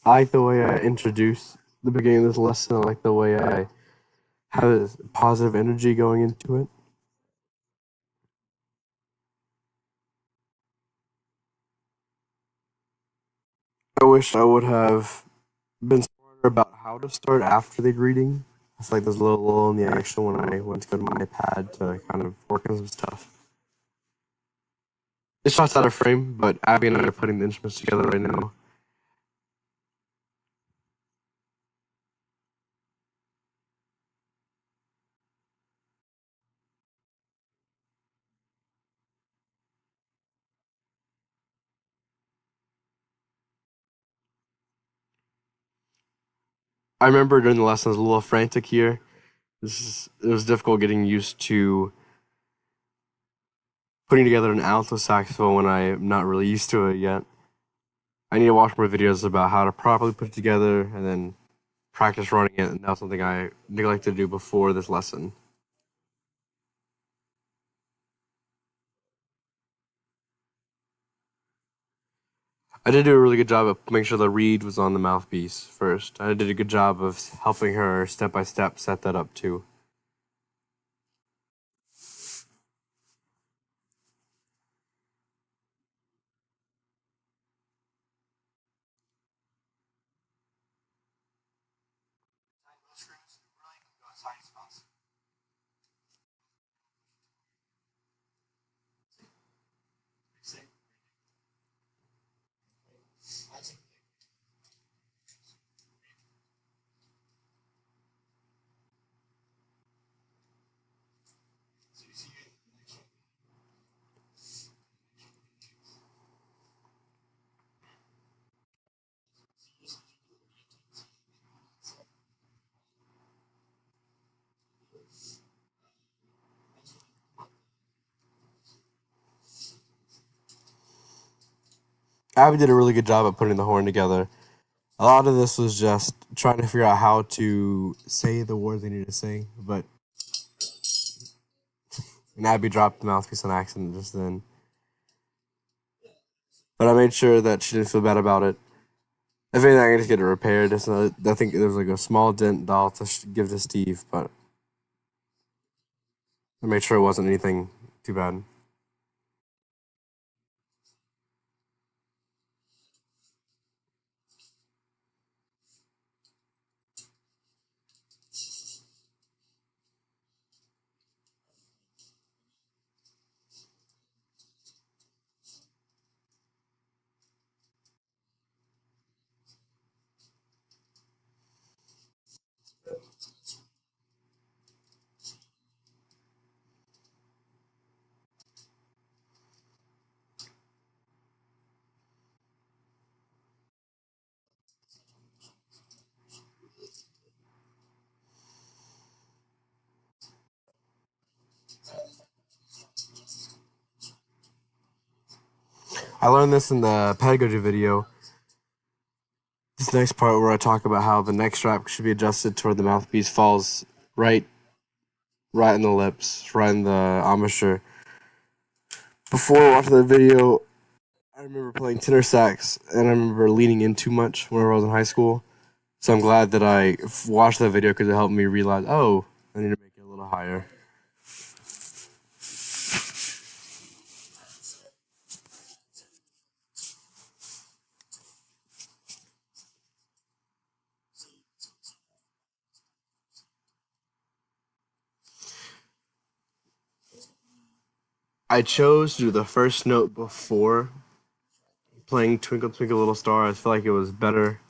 I like the way I introduce the beginning of this lesson. I like the way I have this positive energy going into it. I wish I would have been smarter about how to start after the greeting. I feel like there's a little lull in the action when I went to go to my iPad to kind of work on some stuff. This shot's out of frame, but Abby and I are putting the instruments together right now. I remember during the lesson I was a little frantic here. It was difficult getting used to putting together an alto saxophone when I'm not really used to it yet. I need to watch more videos about how to properly put it together and then practice running it, and that's something I neglected to do before this lesson. I did do a really good job of making sure the reed was on the mouthpiece first. I did a good job of helping her step by step set that up too. Abby did a really good job of putting the horn together. A lot of this was just trying to figure out how to say the words I needed to say, but and Abby dropped the mouthpiece on accident just then. But I made sure that she didn't feel bad about it. If anything, I can just get it repaired. I think there's like a small dent that I'll have to give to Steve, but I made sure it wasn't anything too bad. I learned this in the pedagogy video. This next part where I talk about how the neck strap should be adjusted to where the mouthpiece falls right, right in the lips, right in the embouchure. Before watching the video, I remember playing tenor sax, and I remember leaning in too much whenever I was in high school. So I'm glad that I watched that video because it helped me realize, oh, I need to make it a little higher. I chose to do the first note before playing Twinkle Twinkle Little Star. I feel like it was better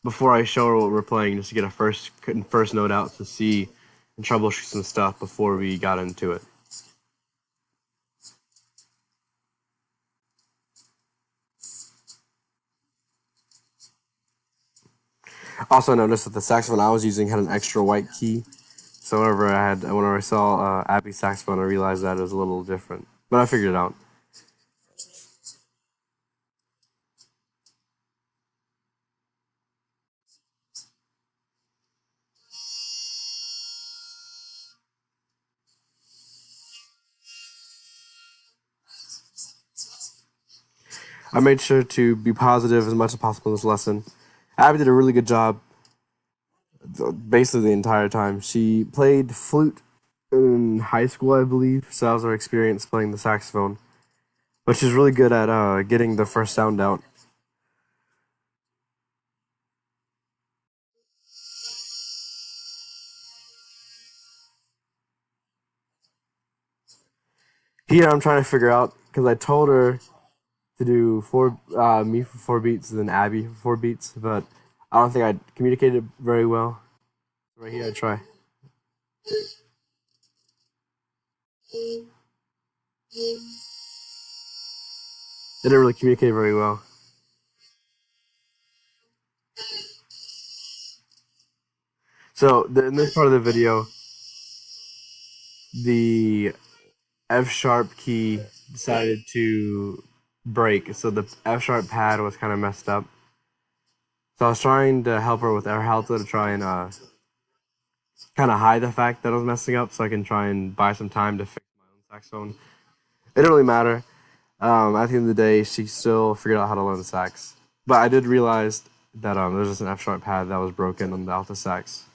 before I show her what we're playing, just to get a first note out to see and troubleshoot some stuff before we got into it. Also, I noticed that the saxophone I was using had an extra white key. So whenever I saw Abby's saxophone, I realized that it was a little different. But I figured it out. I made sure to be positive as much as possible in this lesson. Abby did a really good job basically the entire time. She played flute in high school, I believe, so that was her experience playing the saxophone. But she's really good at getting the first sound out. Here I'm trying to figure out because I told her to do me for 4 beats and then Abby for 4 beats, but I don't think I communicated very well. Right here, I try. Didn't really communicate very well. So in this part of the video, the F sharp key decided to break, so the F sharp pad was kind of messed up. So I was trying to help her with air halta to try and kind of hide the fact that I was messing up, so I can try and buy some time to fix my own saxophone. It didn't really matter. At the end of the day, she still figured out how to learn the sax. But I did realize that there's just an F sharp pad that was broken on the alto sax.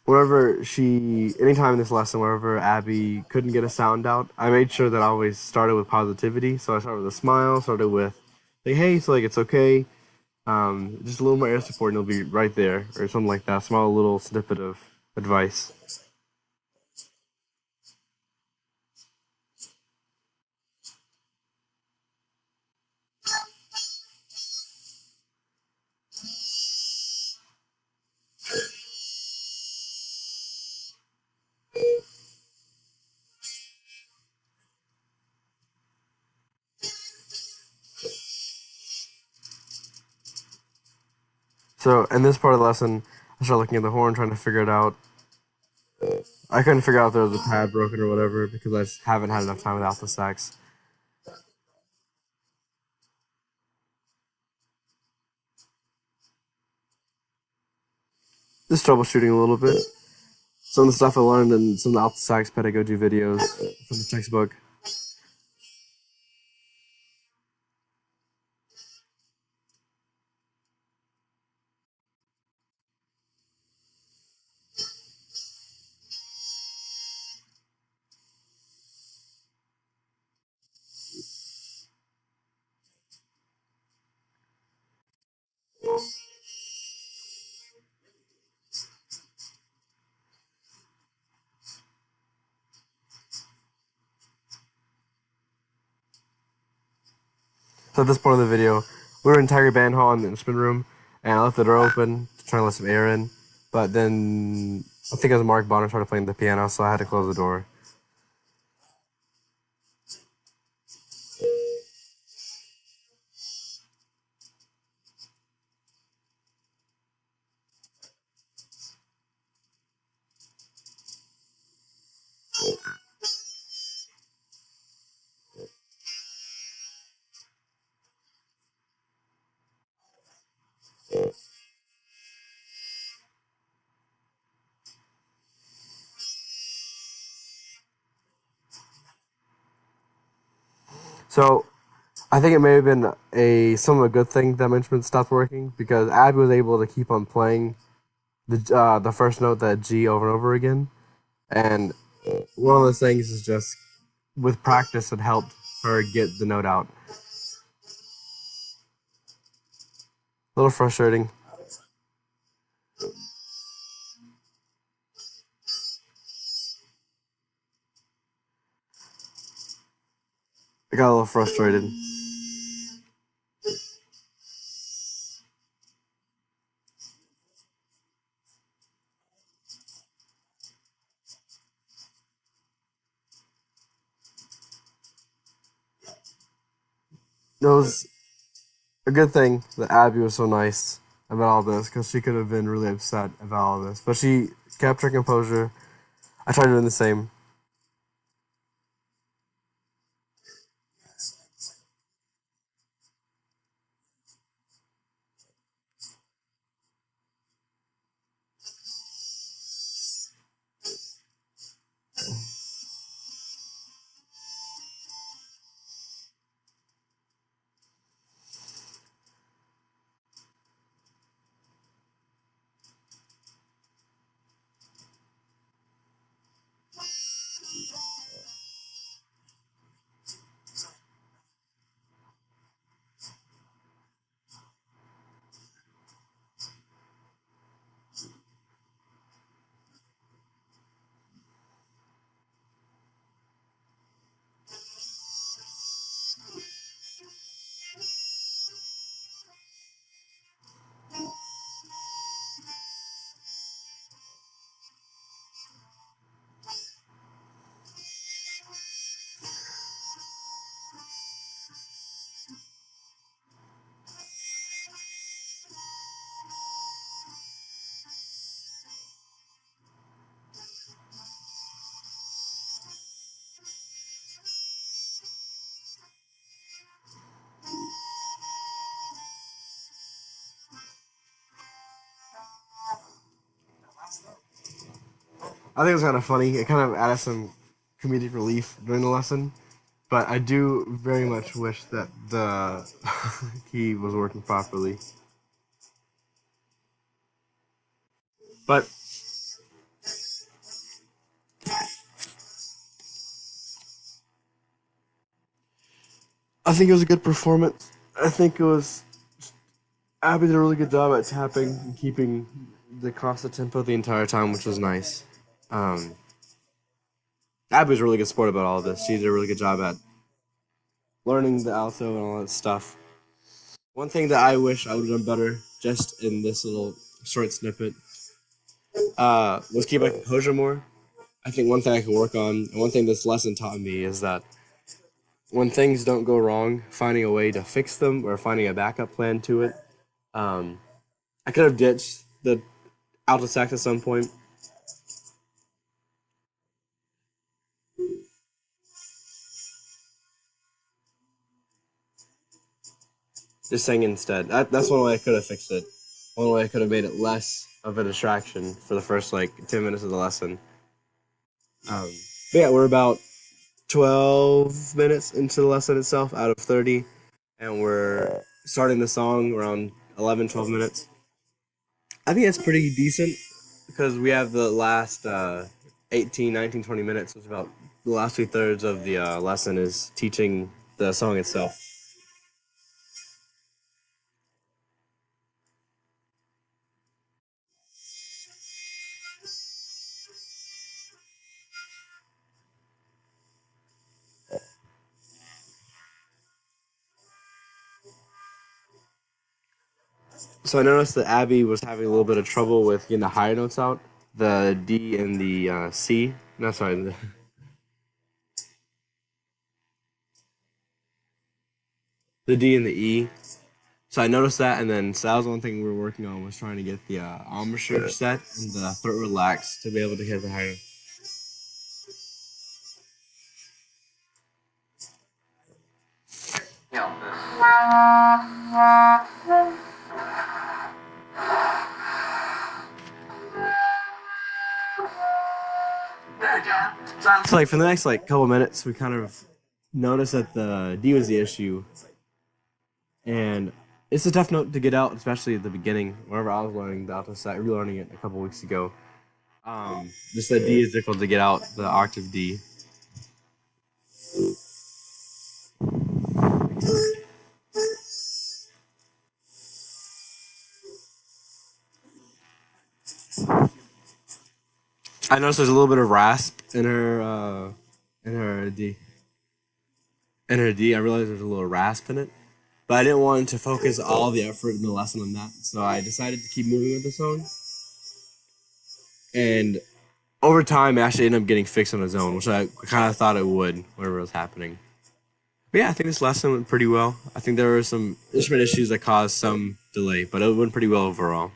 Anytime in this lesson, wherever Abby couldn't get a sound out, I made sure that I always started with positivity. So I started with a smile, started with, like, hey, so like it's okay. Just a little more air support and it'll be right there, or something like that. Small little snippet of advice. So in this part of the lesson, I started looking at the horn, trying to figure it out. I couldn't figure out if there was a pad broken or whatever because I just haven't had enough time with alto sax. Just troubleshooting a little bit. Some of the stuff I learned in some of the alto sax pedagogy videos from the textbook. So at this point of the video, we were in Tiger Band Hall in the instrument room, and I left the door open to try and let some air in. But then I think it was Mark Bonner started playing the piano, so I had to close the door. So I think it may have been somewhat a good thing that my instrument stopped working because Abby was able to keep on playing the first note, that G, over and over again. And one of those things is just with practice, it helped her get the note out. A little frustrating. I got a little frustrated. It was a good thing that Abby was so nice about all this because she could have been really upset about all this. But she kept her composure. I tried doing the same. I think it was kind of funny. It kind of added some comedic relief during the lesson. But I do very much wish that the key was working properly. But I think it was a good performance. I think it was Abby did a really good job at tapping and keeping the constant tempo the entire time, which was nice. Um, Abby was a really good sport about all of this. She did a really good job at learning the alto and all that stuff. One thing that I wish I would have done better, just in this little short snippet, was keep my composure more. I think one thing I could work on, and one thing this lesson taught me, is that when things don't go wrong, finding a way to fix them or finding a backup plan to it. Um, I could have ditched the alto sax at some point. Just sang instead. That's one way I could have fixed it. One way I could have made it less of a distraction for the first like 10 minutes of the lesson. Um, but yeah, we're about 12 minutes into the lesson itself out of 30, and we're starting the song around 11, 12 minutes. I think that's pretty decent because we have the last 18, 19, 20 minutes. It's about the last 2/3 of the lesson is teaching the song itself. So I noticed that Abby was having a little bit of trouble with getting the higher notes out, the D and the C. No, sorry, the D and the E. So I noticed that, and then so that was one thing we were working on was trying to get the embouchure set and the throat relaxed to be able to hit the higher. So like for the next like couple minutes, we kind of noticed that the D was the issue, and it's a tough note to get out, especially at the beginning. Whenever I was learning the alto sax, relearning it a couple weeks ago. Just that D is difficult to get out, the octave D. I noticed there's a little bit of rasp in her D. In her D, I realized there's a little rasp in it, but I didn't want to focus all the effort in the lesson on that, so I decided to keep moving with the song. And over time, it actually ended up getting fixed on its own, which I kind of thought it would whenever it was happening. But yeah, I think this lesson went pretty well. I think there were some instrument issues that caused some delay, but it went pretty well overall.